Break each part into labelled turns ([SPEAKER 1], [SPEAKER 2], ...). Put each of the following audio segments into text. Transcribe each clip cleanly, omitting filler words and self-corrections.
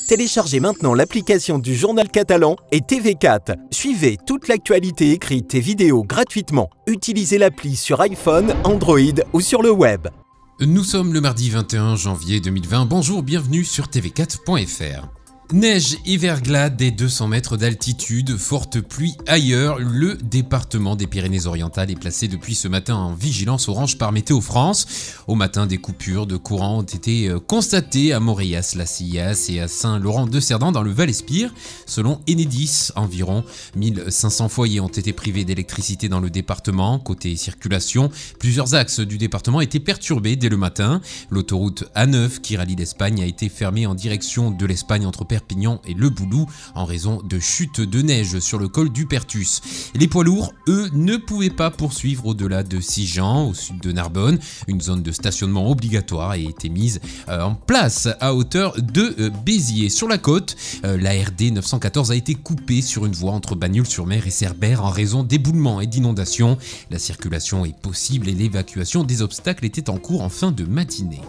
[SPEAKER 1] Téléchargez maintenant l'application du Journal Catalan et TV4. Suivez toute l'actualité écrite et vidéo gratuitement. Utilisez l'appli sur iPhone, Android ou sur le web.
[SPEAKER 2] Nous sommes le mardi 21 janvier 2020. Bonjour, bienvenue sur tv4.fr. Neige et verglas dès 200 mètres d'altitude, forte pluie ailleurs, le département des Pyrénées-Orientales est placé depuis ce matin en vigilance orange par Météo France. Au matin, des coupures de courant ont été constatées à Moréas-la-Sillas et à Saint-Laurent-de-Cerdan dans le Val-Espire. Selon Enedis, environ 1500 foyers ont été privés d'électricité dans le département. Côté circulation, plusieurs axes du département étaient perturbés dès le matin. L'autoroute A9 qui rallie l'Espagne a été fermée en direction de l'Espagne entre Perpignan et Le Boulou en raison de chutes de neige sur le col du Pertus. Les poids lourds, eux, ne pouvaient pas poursuivre au-delà de Sigean, au sud de Narbonne. Une zone de stationnement obligatoire a été mise en place à hauteur de Béziers. Sur la côte, la RD 914 a été coupée sur une voie entre Bagnols-sur-Mer et Cerbère en raison d'éboulements et d'inondations. La circulation est possible et l'évacuation des obstacles était en cours en fin de matinée.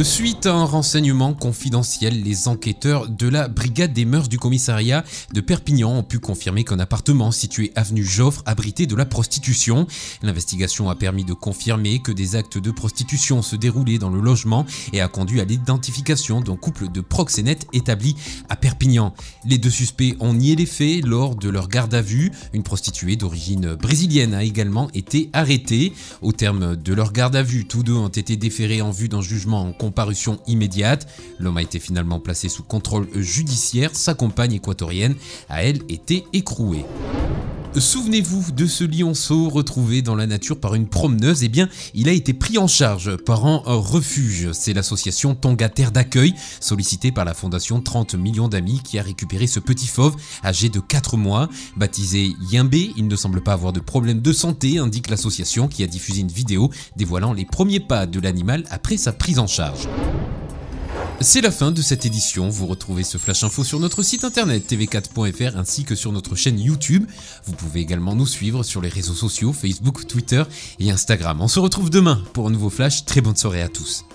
[SPEAKER 2] Suite à un renseignement confidentiel, les enquêteurs de la brigade des mœurs du commissariat de Perpignan ont pu confirmer qu'un appartement situé avenue Joffre abritait de la prostitution. L'investigation a permis de confirmer que des actes de prostitution se déroulaient dans le logement et a conduit à l'identification d'un couple de proxénètes établi à Perpignan. Les deux suspects ont nié les faits lors de leur garde à vue. Une prostituée d'origine brésilienne a également été arrêtée. Au terme de leur garde à vue, tous deux ont été déférés en vue d'un jugement en comparution immédiate. L'homme a été finalement placé sous contrôle judiciaire. Sa compagne équatorienne a, elle, été écrouée. Souvenez-vous de ce lionceau retrouvé dans la nature par une promeneuse. Eh bien, il a été pris en charge par un refuge. C'est l'association Tonga Terre d'accueil, sollicitée par la fondation 30 millions d'amis, qui a récupéré ce petit fauve âgé de 4 mois. Baptisé Yimbé, il ne semble pas avoir de problème de santé, indique l'association qui a diffusé une vidéo dévoilant les premiers pas de l'animal après sa prise en charge. C'est la fin de cette édition. Vous retrouvez ce flash info sur notre site internet tv4.fr ainsi que sur notre chaîne YouTube. Vous pouvez également nous suivre sur les réseaux sociaux Facebook, Twitter et Instagram. On se retrouve demain pour un nouveau flash. Très bonne soirée à tous.